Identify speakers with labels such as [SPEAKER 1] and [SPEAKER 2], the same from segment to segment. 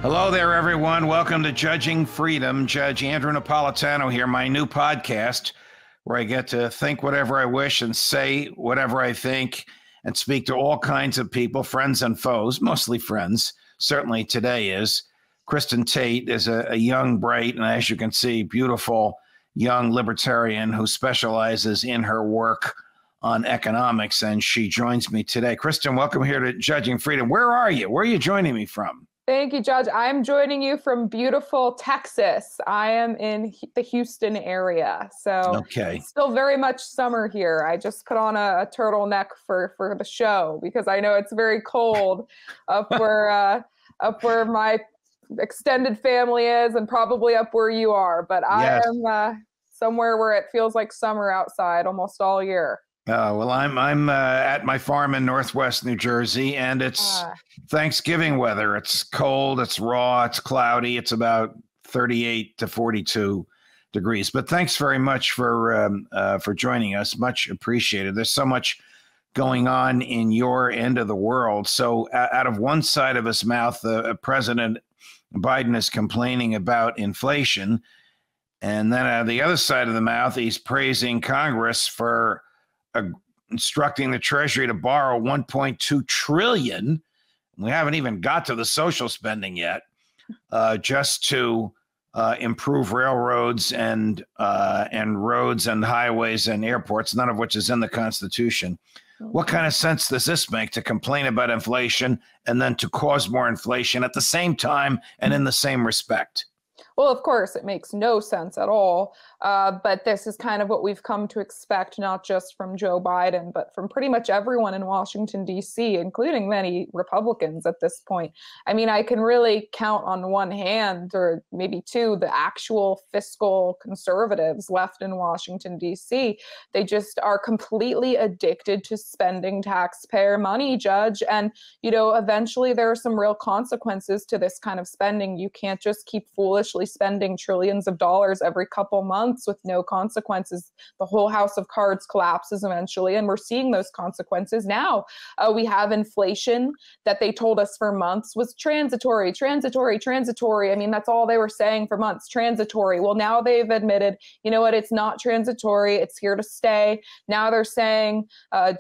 [SPEAKER 1] Hello there, everyone. Welcome to Judging Freedom. Judge Andrew Napolitano here, my new podcast, where I get to think whatever I wish and say whatever I think and speak to all kinds of people, friends and foes, mostly friends. Certainly today is. Kristin Tate is a young, bright, and as you can see, beautiful young libertarian who specializes in her work on economics, and she joins me today. Kristin, welcome here to Judging Freedom. Where are you? Where are you joining me from?
[SPEAKER 2] Thank you, Judge. I'm joining you from beautiful Texas. I am in the Houston area. So
[SPEAKER 1] Okay.
[SPEAKER 2] It's still very much summer here. I just put on a turtleneck for the show because I know it's very cold up where my extended family is and probably up where you are. But I am somewhere where it feels like summer outside almost all year.
[SPEAKER 1] Well, I'm at my farm in Northwest New Jersey, and it's Thanksgiving weather. It's cold, it's raw, it's cloudy. It's about 38 to 42 degrees. But thanks very much for joining us. Much appreciated. There's so much going on in your end of the world. So out of one side of his mouth, President Biden is complaining about inflation, and then out of the other side of the mouth, he's praising Congress for instructing the Treasury to borrow $1.2 trillion. We haven't even got to the social spending yet, just to improve railroads and roads and highways and airports, none of which is in the Constitution. What kind of sense does this make, to complain about inflation and then to cause more inflation at the same time and in the same respect?
[SPEAKER 2] Well, of course, it makes no sense at all. But this is kind of what we've come to expect, not just from Joe Biden, but from pretty much everyone in Washington, D.C., including many Republicans at this point. I mean, I can really count on one hand, or maybe two, the actual fiscal conservatives left in Washington, D.C. They just are completely addicted to spending taxpayer money, Judge. And, eventually there are some real consequences to this kind of spending. You can't just keep foolishly spending trillions of dollars every couple months with no consequences. The whole house of cards collapses eventually, and we're seeing those consequences now. We have inflation that they told us for months was transitory. I mean, that's all they were saying for months, transitory. Well, now they've admitted, you know what, it's not transitory, it's here to stay. Now they're saying,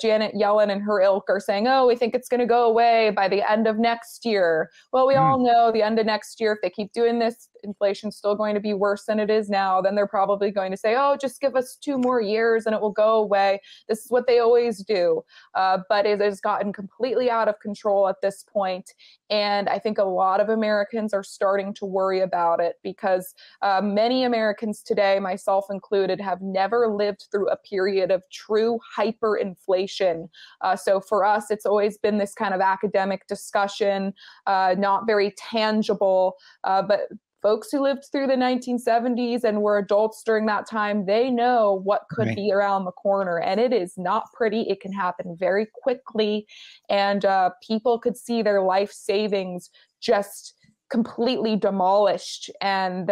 [SPEAKER 2] Janet Yellen and her ilk are saying, oh, we think it's going to go away by the end of next year. Well, we all know the end of next year, if they keep doing this, inflation's still going to be worse than it is now. Then they're probably going to say, oh, just give us 2 more years and it will go away. This is what they always do. But it has gotten completely out of control at this point. And I think a lot of Americans are starting to worry about it because many Americans today, myself included, have never lived through a period of true hyperinflation. So for us, it's always been this kind of academic discussion, not very tangible, but folks who lived through the 1970s and were adults during that time, they know what could be around the corner. And it is not pretty. It can happen very quickly. And people could see their life savings just completely demolished and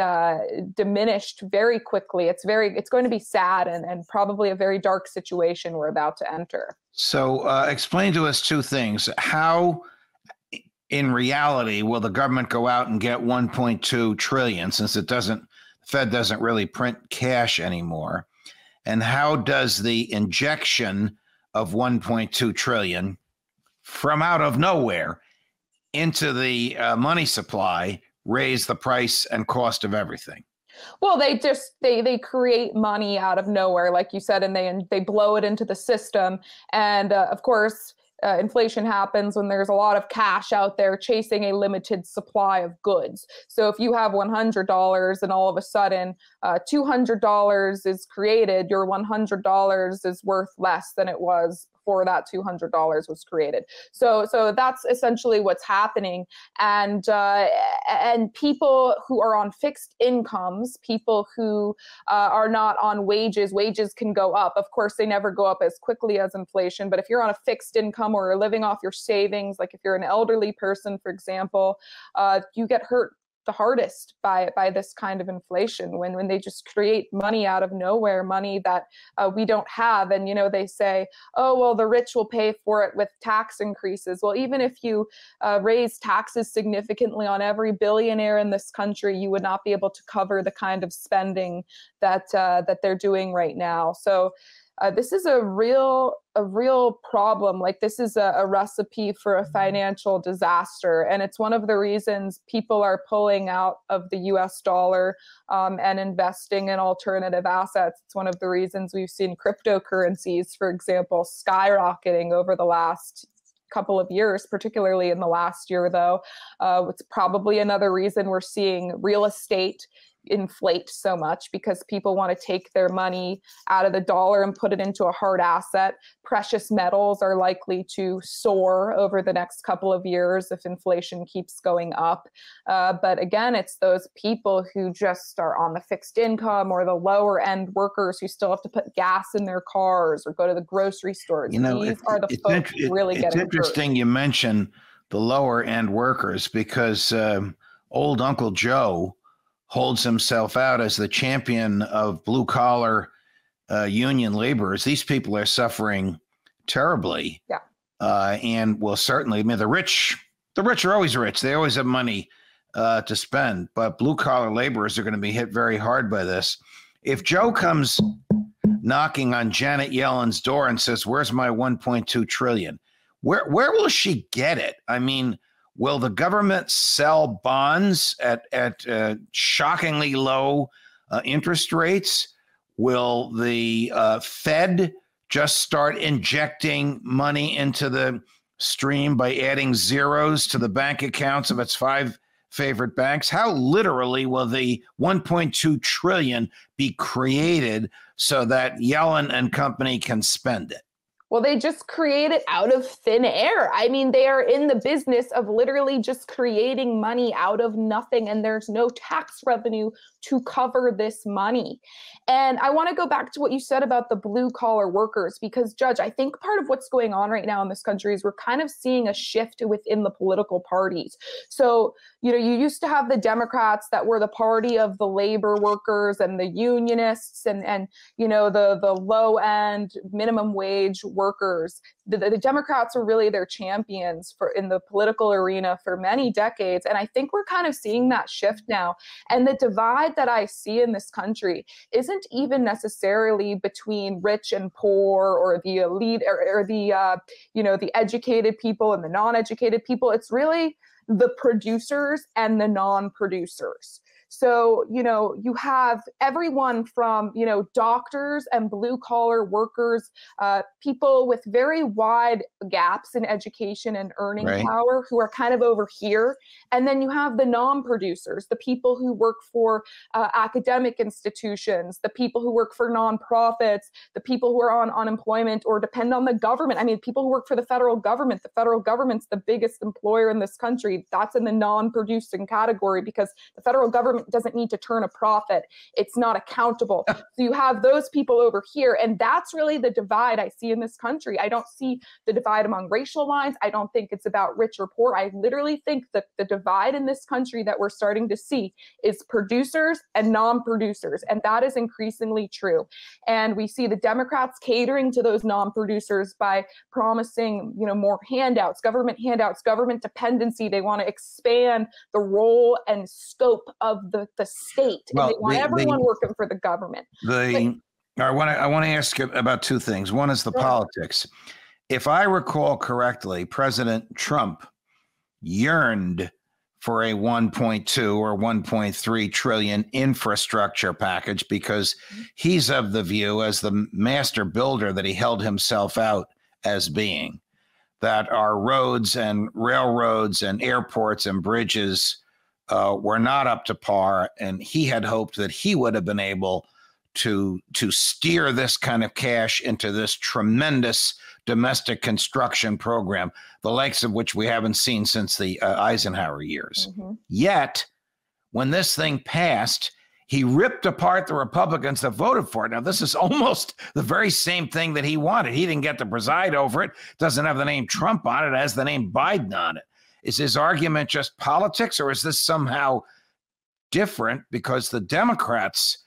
[SPEAKER 2] diminished very quickly. It's going to be sad and probably a very dark situation we're about to enter. So
[SPEAKER 1] explain to us 2 things. How, in reality, will the government go out and get $1.2 trillion, since the Fed doesn't really print cash anymore? And how does the injection of $1.2 trillion from out of nowhere into the money supply raise the price and cost of everything?
[SPEAKER 2] Well, they create money out of nowhere, like you said, and they blow it into the system. And of course, inflation happens when there's a lot of cash out there chasing a limited supply of goods. So if you have $100 and all of a sudden $200 is created, your $100 is worth less than it was before that $200 was created. So that's essentially what's happening. And people who are on fixed incomes, people who are not on wages can go up. Of course, they never go up as quickly as inflation. But if you're on a fixed income or you're living off your savings, like if you're an elderly person, for example, you get hurt the hardest by this kind of inflation, when they just create money out of nowhere, money that we don't have. And, they say, oh, well, the rich will pay for it with tax increases. Well, even if you raise taxes significantly on every billionaire in this country, you would not be able to cover the kind of spending that they're doing right now. So this is a real problem. Like, this is a recipe for a financial disaster. And it's one of the reasons people are pulling out of the US dollar and investing in alternative assets. It's one of the reasons we've seen cryptocurrencies, for example, skyrocketing over the last couple of years, particularly in the last year, though. It's probably another reason we're seeing real estate inflate so much, because people want to take their money out of the dollar and put it into a hard asset. Precious metals are likely to soar over the next couple of years if inflation keeps going up. But again, it's those people who just are on the fixed income, or the lower end workers who still have to put gas in their cars or go to the grocery store. These are the folks who really get hurt.
[SPEAKER 1] It's interesting you mention the lower end workers, because old Uncle Joe holds himself out as the champion of blue collar union laborers. These people are suffering terribly.
[SPEAKER 2] Yeah.
[SPEAKER 1] And will certainly, the rich are always rich. They always have money to spend, but blue collar laborers are going to be hit very hard by this. If Joe comes knocking on Janet Yellen's door and says, "Where's my 1.2 trillion?" Where will she get it? I mean, will the government sell bonds at shockingly low interest rates? Will the Fed just start injecting money into the stream by adding zeros to the bank accounts of its 5 favorite banks? How literally will the 1.2 trillion be created so that Yellen and company can spend it?
[SPEAKER 2] Well, they just create it out of thin air. I mean, they are in the business of literally just creating money out of nothing, and there's no tax revenue to cover this money. And I want to go back to what you said about the blue collar workers, because, Judge, I think part of what's going on right now in this country is we're kind of seeing a shift within the political parties. So, you used to have the Democrats that were the party of the labor workers and the unionists and the low end minimum wage workers. The Democrats were really their champions in the political arena for many decades. And I think we're kind of seeing that shift now. And the divide that I see in this country isn't even necessarily between rich and poor, or the elite, or the educated people and the non-educated people. It's really the producers and the non-producers. So, you have everyone from, doctors and blue collar workers, people with very wide gaps in education and earning power who are kind of over here. And then you have the non-producers, the people who work for academic institutions, the people who work for nonprofits, the people who are on unemployment or depend on the government. I mean, people who work for the federal government. The federal government's the biggest employer in this country. That's in the non-producing category, because the federal government doesn't need to turn a profit. It's not accountable. So you have those people over here, and that's really the divide I see in this country. I don't see the divide among racial lines. I don't think it's about rich or poor. I literally think that the divide in this country that we're starting to see is producers and non-producers, and that is increasingly true. And we see the Democrats catering to those non-producers by promising, more handouts, government dependency. They want to expand the role and scope of the state. Well, and they want everyone working for the government.
[SPEAKER 1] I want to ask you about two things. One is the politics. If I recall correctly, President Trump yearned for a 1.2 or 1.3 trillion infrastructure package, because he's of the view, as the master builder that he held himself out as being, that our roads and railroads and airports and bridges were not up to par, and he had hoped that he would have been able to steer this kind of cash into this tremendous domestic construction program, the likes of which we haven't seen since the Eisenhower years. Yet, when this thing passed, he ripped apart the Republicans that voted for it. Now, this is almost the very same thing that he wanted. He didn't get to preside over it. Doesn't have the name Trump on it. It has the name Biden on it. Is his argument just politics, or is this somehow different because the Democrats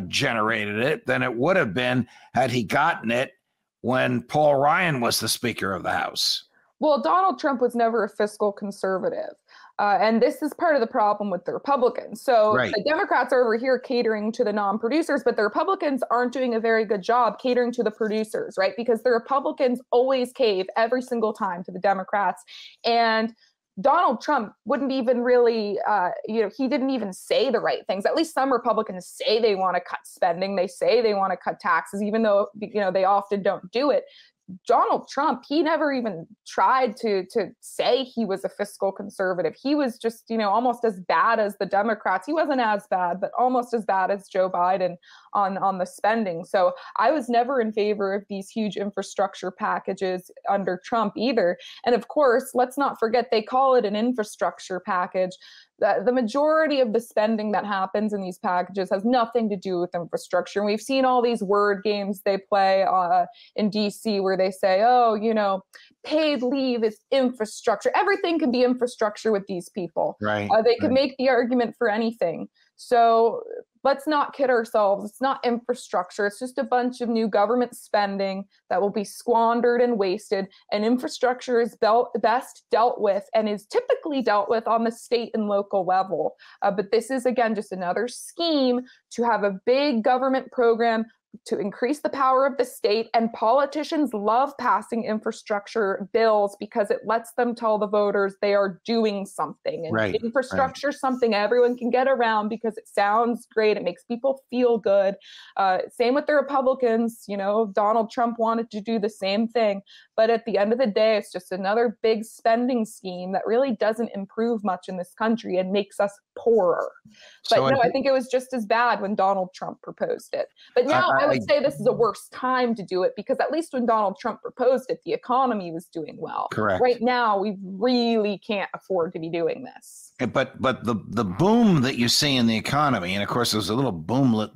[SPEAKER 1] generated it than it would have been had he gotten it when Paul Ryan was the Speaker of the House.
[SPEAKER 2] Well, Donald Trump was never a fiscal conservative. And this is part of the problem with the Republicans. So the Democrats are over here catering to the non-producers, but the Republicans aren't doing a very good job catering to the producers, right? Because the Republicans always cave every single time to the Democrats. And Donald Trump wouldn't even really, he didn't even say the right things. At least some Republicans say they want to cut spending. They say they want to cut taxes, even though, they often don't do it. Donald Trump, he never even tried to say he was a fiscal conservative. He was just, almost as bad as the Democrats. He wasn't as bad, but almost as bad as Joe Biden on the spending. So I was never in favor of these huge infrastructure packages under Trump either. And of course, let's not forget they call it an infrastructure package. The majority of the spending that happens in these packages has nothing to do with infrastructure. And we've seen all these word games they play in DC where they say, paid leave is infrastructure. Everything can be infrastructure with these people.
[SPEAKER 1] Right.
[SPEAKER 2] They can make the argument for anything. So let's not kid ourselves. It's not infrastructure. It's just a bunch of new government spending that will be squandered and wasted. And infrastructure is best dealt with and is typically dealt with on the state and local level. But this is, again, just another scheme to have a big government program to increase the power of the state. And politicians love passing infrastructure bills because it lets them tell the voters they are doing something. And infrastructure is something everyone can get around because it sounds great. It makes people feel good. Same with the Republicans. Donald Trump wanted to do the same thing. But at the end of the day, it's just another big spending scheme that really doesn't improve much in this country and makes us poorer. But I think it was just as bad when Donald Trump proposed it. But now I would say this is a worse time to do it because at least when Donald Trump proposed it, the economy was doing well.
[SPEAKER 1] Correct.
[SPEAKER 2] Right now, we really can't afford to be doing this.
[SPEAKER 1] But the boom that you see in the economy, and of course, there was a little boomlet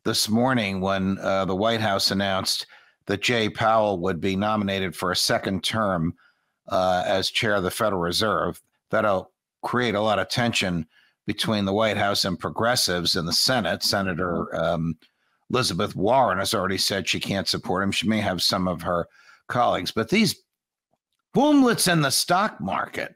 [SPEAKER 1] this morning when the White House announced that Jay Powell would be nominated for a second term as chair of the Federal Reserve. That'll create a lot of tension between the White House and progressives in the Senate. Senator Elizabeth Warren has already said she can't support him. She may have some of her colleagues. But these boomlets in the stock market,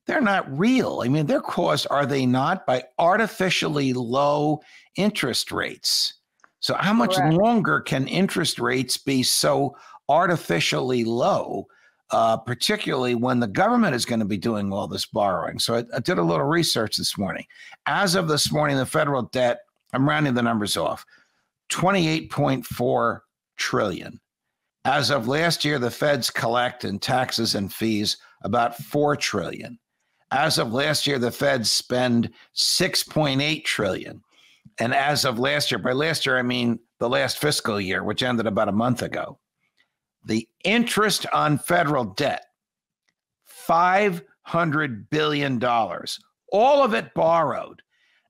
[SPEAKER 1] they're not real. I mean, they're caused, are they not, by artificially low interest rates? So how much longer can interest rates be so artificially low, particularly when the government is going to be doing all this borrowing? So I did a little research this morning. As of this morning, the federal debt, I'm rounding the numbers off, 28.4 trillion. As of last year, the feds collect in taxes and fees about 4 trillion. As of last year, the feds spend 6.8 trillion. And as of last year, by last year, I mean the last fiscal year, which ended about a month ago, the interest on federal debt, $500 billion, all of it borrowed.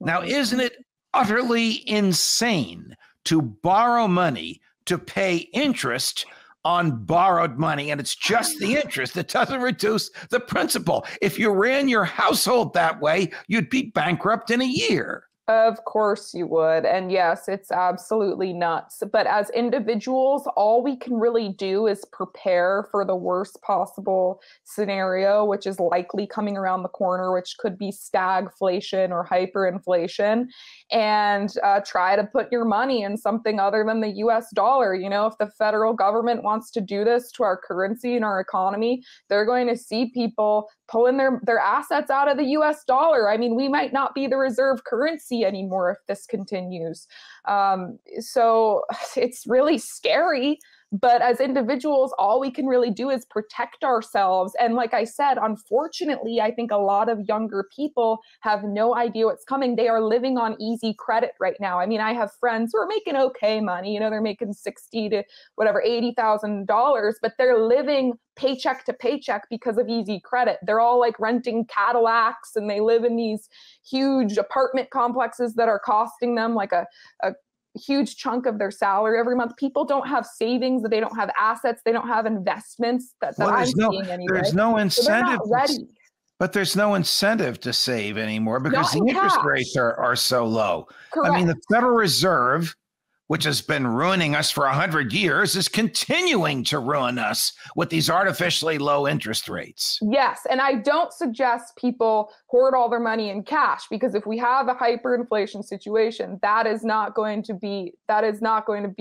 [SPEAKER 1] Now, isn't it utterly insane to borrow money to pay interest on borrowed money? And it's just the interest that doesn't reduce the principal. If you ran your household that way, you'd be bankrupt in a year.
[SPEAKER 2] Of course you would. And yes, it's absolutely nuts. But as individuals, all we can really do is prepare for the worst possible scenario, which is likely coming around the corner, which could be stagflation or hyperinflation, and try to put your money in something other than the US dollar. If the federal government wants to do this to our currency and our economy, they're going to see people pulling their assets out of the US dollar. I mean, we might not be the reserve currency anymore if this continues. So it's really scary. But as individuals, all we can really do is protect ourselves. And like I said, unfortunately, I think a lot of younger people have no idea what's coming. They are living on easy credit right now. I mean, I have friends who are making okay money. They're making $60,000 to whatever, $80,000, but they're living paycheck to paycheck because of easy credit. They're all like renting Cadillacs and they live in these huge apartment complexes that are costing them like a huge chunk of their salary every month. People don't have savings, they don't have assets, they don't have investments that I'm seeing anyway.
[SPEAKER 1] There's no incentive.
[SPEAKER 2] So they're not ready.
[SPEAKER 1] But there's no incentive to save anymore because the
[SPEAKER 2] Not in
[SPEAKER 1] interest
[SPEAKER 2] cash.
[SPEAKER 1] rates are so low.
[SPEAKER 2] Correct.
[SPEAKER 1] I mean, the Federal Reserve, which has been ruining us for 100 years, is continuing to ruin us with these artificially low interest rates.
[SPEAKER 2] Yes, and I don't suggest people hoard all their money in cash, because if we have a hyperinflation situation, that is not going to be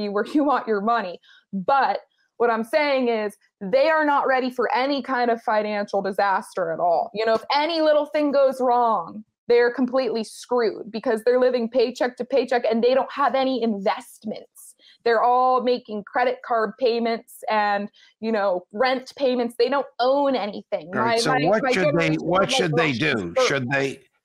[SPEAKER 2] where you want your money. But what I'm saying is they are not ready for any kind of financial disaster at all. You know, if any little thing goes wrong, they're completely screwed because they're living paycheck to paycheck and they don't have any investments. They're all making credit card payments and, you know, rent payments. They don't own anything.
[SPEAKER 1] Right, so what should they do?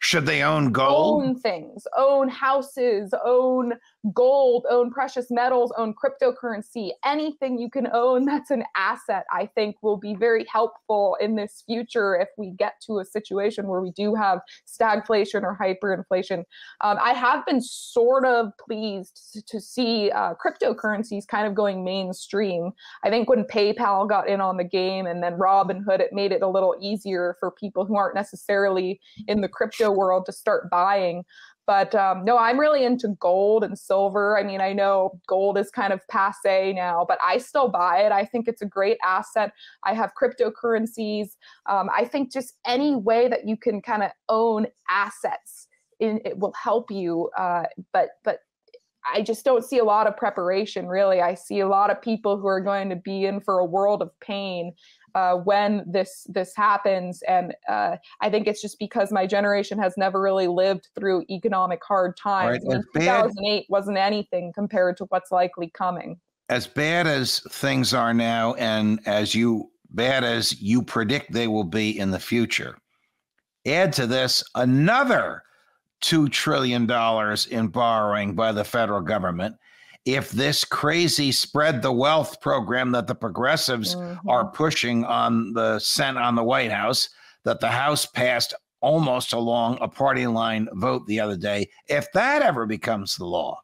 [SPEAKER 1] Should they own gold?
[SPEAKER 2] Own things, own houses, own gold, own precious metals, own cryptocurrency. Anything you can own that's an asset, I think, will be very helpful in this future if we get to a situation where we do have stagflation or hyperinflation. I have been sort of pleased to see cryptocurrencies kind of going mainstream. I think when PayPal got in on the game and then Robinhood, it made it a little easier for people who aren't necessarily in the crypto world to start buying. But no, I'm really into gold and silver. I mean, I know gold is kind of passé now, but I still buy it. I think it's a great asset. I have cryptocurrencies. I think just any way that you can kind of own assets, it will help you. But I just don't see a lot of preparation, really. I see a lot of people who are going to be in for a world of pain when this happens. And I think it's just because my generation has never really lived through economic hard times.
[SPEAKER 1] Right.
[SPEAKER 2] 2008 wasn't anything compared to what's likely coming. As
[SPEAKER 1] bad as things are now, and bad as you predict they will be in the future, add to this another $2 trillion in borrowing by the federal government. If this crazy spread the wealth program that the progressives are pushing on the White House, that the House passed almost along a party line vote the other day, if that ever becomes the law.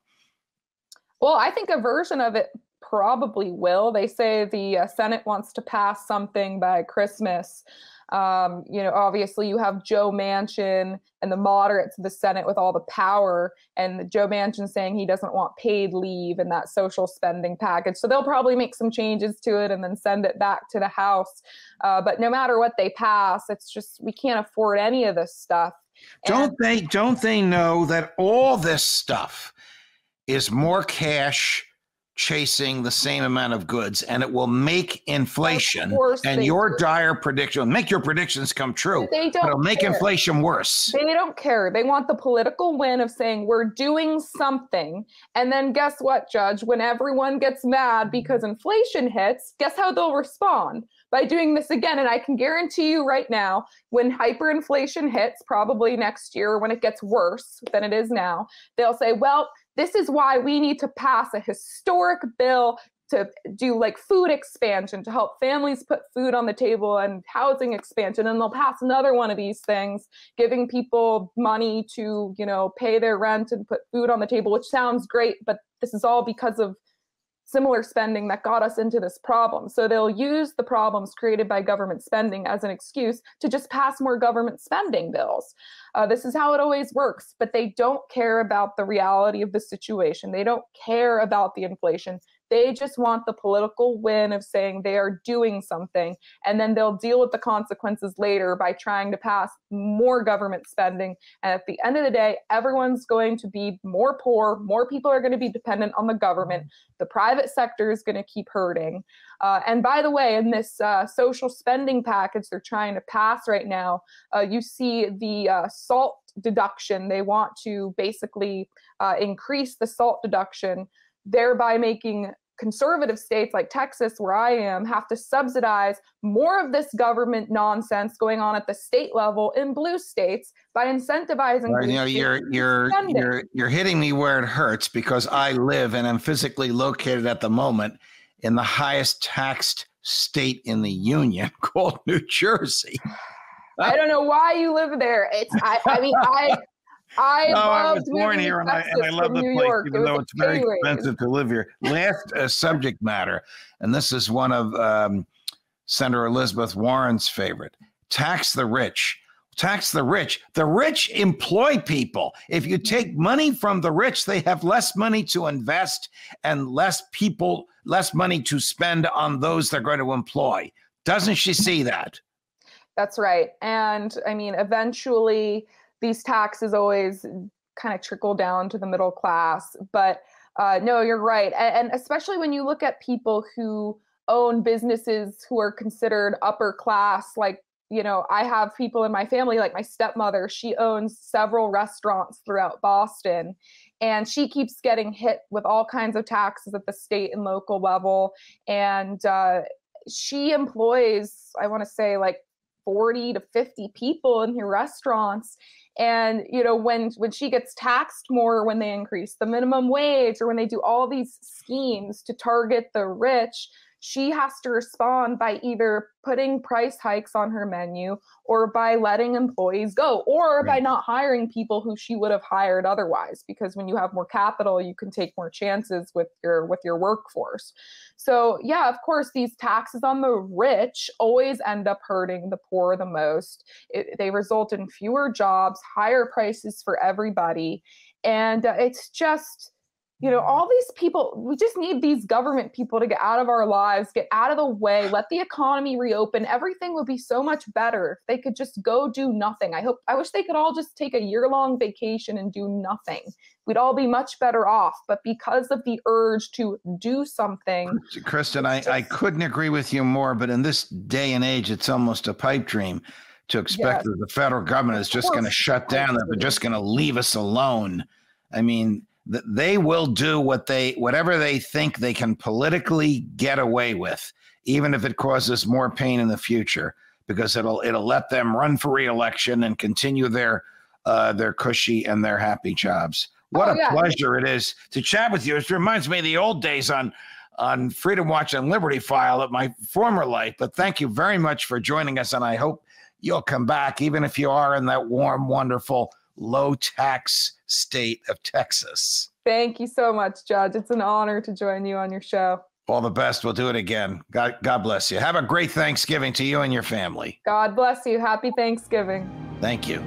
[SPEAKER 2] Well, I think a version of it probably will. They say the Senate wants to pass something by Christmas. You know, obviously you have Joe Manchin and the moderates of the Senate with all the power, and Joe Manchin saying he doesn't want paid leave and that social spending package. So they'll probably make some changes to it and then send it back to the House. But no matter what they pass, it's just, we can't afford any of this stuff.
[SPEAKER 1] Don't they know that all this stuff is more cash chasing the same amount of goods, and it will make inflation, and your dire prediction, make your predictions come true, but it'll make inflation worse.
[SPEAKER 2] They don't care. They want the political win of saying we're doing something. And then guess what, Judge? When everyone gets mad because inflation hits, guess how they'll respond? By doing this again. And I can guarantee you right now, when hyperinflation hits, probably next year, when it gets worse than it is now, they'll say, well, this is why we need to pass a historic bill to do like food expansion to help families put food on the table and housing expansion. And they'll pass another one of these things, giving people money to, you know, pay their rent and put food on the table, which sounds great, but this is all because of similar spending that got us into this problem. So they'll use the problems created by government spending as an excuse to just pass more government spending bills. This is how it always works, but they don't care about the reality of the situation. They don't care about the inflation. They just want the political win of saying they are doing something, and then they'll deal with the consequences later by trying to pass more government spending. And at the end of the day, everyone's going to be more poor. More people are going to be dependent on the government. The private sector is going to keep hurting. And by the way, in this social spending package they're trying to pass right now, you see the SALT deduction. They want to basically increase the SALT deduction, thereby making conservative states like Texas, where I am, have to subsidize more of this government nonsense going on at the state level in blue states by incentivizing.
[SPEAKER 1] Right, you're hitting me where it hurts, because I live and am physically located at the moment in the highest taxed state in the union, called New Jersey.
[SPEAKER 2] I don't know why you live there.
[SPEAKER 1] I was born here, and I love the place, even though it's very expensive to live here. Last subject matter, and this is one of Senator Elizabeth Warren's favorite: tax the rich. tax the rich. The rich employ people. If you take money from the rich, they have less money to invest and less money to spend on those they're going to employ. Doesn't she see that?
[SPEAKER 2] That's right. And I mean, eventually these taxes always kind of trickle down to the middle class. But no, you're right. And especially when you look at people who own businesses who are considered upper class, like, you know, I have people in my family, like my stepmother, she owns several restaurants throughout Boston, and she keeps getting hit with all kinds of taxes at the state and local level. And she employs, I want to say, like 40 to 50 people in her restaurants. And, you know, when she gets taxed more, when they increase the minimum wage or when they do all these schemes to target the rich, she has to respond by either putting price hikes on her menu or by letting employees go, or by not hiring people who she would have hired otherwise. Because when you have more capital, you can take more chances with your workforce. So yeah, of course, these taxes on the rich always end up hurting the poor the most. They result in fewer jobs, higher prices for everybody. And it's just, you know, all these people, we just need these government people to get out of our lives, get out of the way, let the economy reopen. Everything would be so much better if they could just go do nothing. I wish they could all just take a year-long vacation and do nothing. We'd all be much better off. But because of the urge to do something.
[SPEAKER 1] Kristin, I couldn't agree with you more, but in this day and age, it's almost a pipe dream to expect that the federal government is just going to shut down, that they're just going to leave us alone. I mean, they will do whatever they think they can politically get away with, even if it causes more pain in the future, because it'll let them run for re-election and continue their cushy and their happy jobs. What a pleasure it is to chat with you. It reminds me of the old days on Freedom Watch and Liberty File at my former life. But thank you very much for joining us, and I hope you'll come back, even if you are in that warm, wonderful, low-tax state of Texas.
[SPEAKER 2] Thank you so much, Judge. It's an honor to join you on your show.
[SPEAKER 1] All the best. We'll do it again. God bless you. Have a great Thanksgiving to you and your family.
[SPEAKER 2] God bless you. Happy Thanksgiving.
[SPEAKER 1] Thank you.